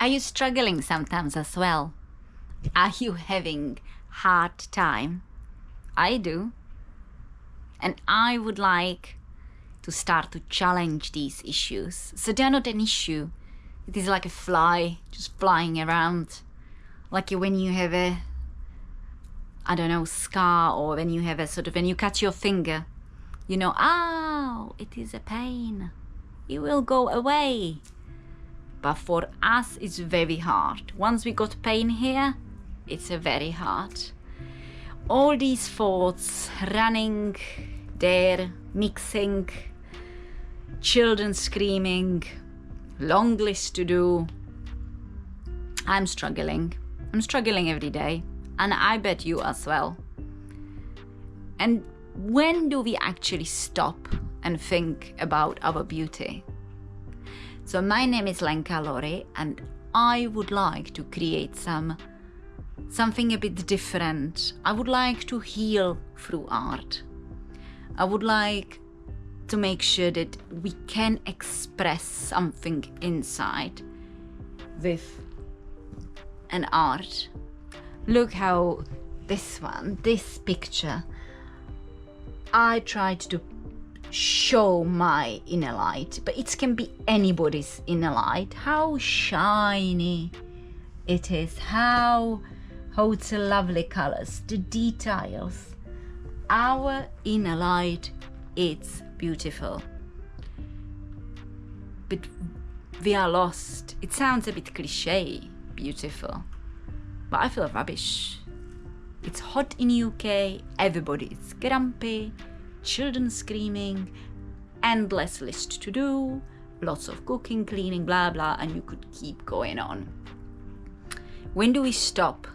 Are you struggling sometimes as well? Are you having hard time? I do. And I would like to start to challenge these issues. So they're not an issue. It is like a fly just flying around. Like when you have a, I don't know, scar, or when you have a sort of, when you cut your finger, you know, oh, it is a pain. It will go away. But for us, it's very hard. Once we got pain here, it's very hard. All these thoughts running there, mixing, children screaming, long list to do. I'm struggling. I'm struggling every day, and I bet you as well. And when do we actually stop and think about our beauty? So my name is Lenka, and I would like to create something a bit different. I would like to heal through art. I would like to make sure that we can express something inside with an art. Look how this picture, I tried to show my inner light, but it can be anybody's inner light. How shiny it is, how it's lovely colors, the details. Our inner light, it's beautiful. But we are lost. It sounds a bit cliche, beautiful, but I feel rubbish. It's hot in UK, everybody is grumpy, children screaming, endless list to do, lots of cooking, cleaning, blah blah, and you could keep going on. When do we stop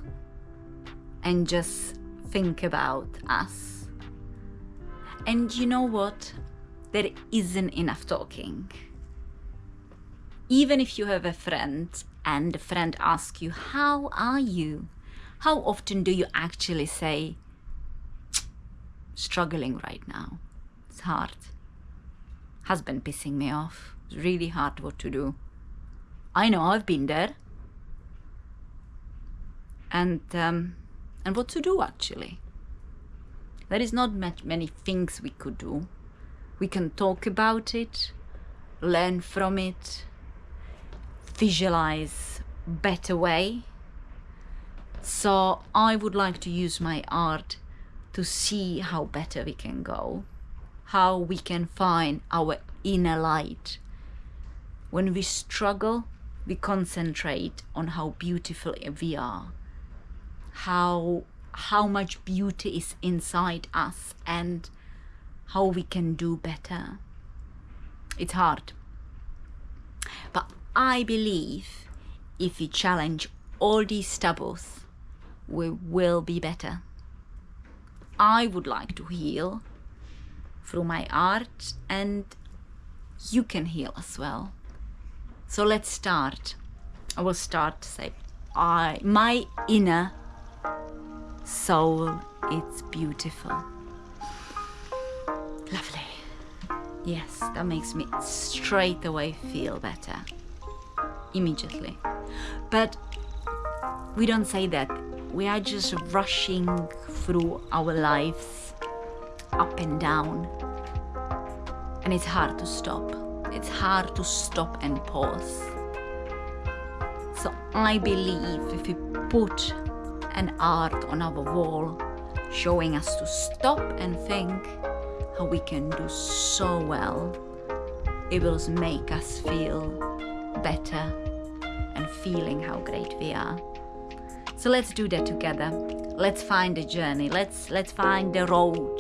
and just think about us? And you know what? There isn't enough talking. Even if you have a friend and the friend asks you, how are you? How often do you actually say, struggling right now? It's hard. Husband pissing me off. It's really hard what to do. I know, I've been there. And what to do actually? There is not many things we could do. We can talk about it, learn from it, visualize better way. So I would like to use my art to see how better we can go, how we can find our inner light. When we struggle, we concentrate on how beautiful we are, how much beauty is inside us, and how we can do better. It's hard. But I believe if we challenge all these taboos, we will be better. I would like to heal through my art, and you can heal as well. So let's start. I will start to say, my inner soul, it's beautiful. Lovely. Yes, that makes me straight away feel better. Immediately. But we don't say that. We are just rushing through our lives up and down. And it's hard to stop. It's hard to stop and pause. So I believe if we put an art on our wall showing us to stop and think how we can do so well, it will make us feel better and feeling how great we are. So let's do that together. Let's find a journey. Let's find the road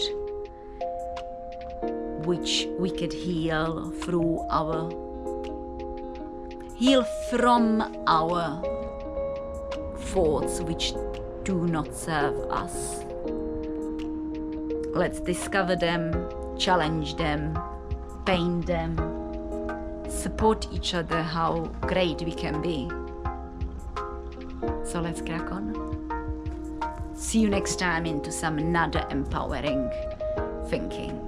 which we could heal from our thoughts which do not serve us. Let's discover them, challenge them, paint them, support each other how great we can be. So let's crack on. See you next time into some another empowering thinking.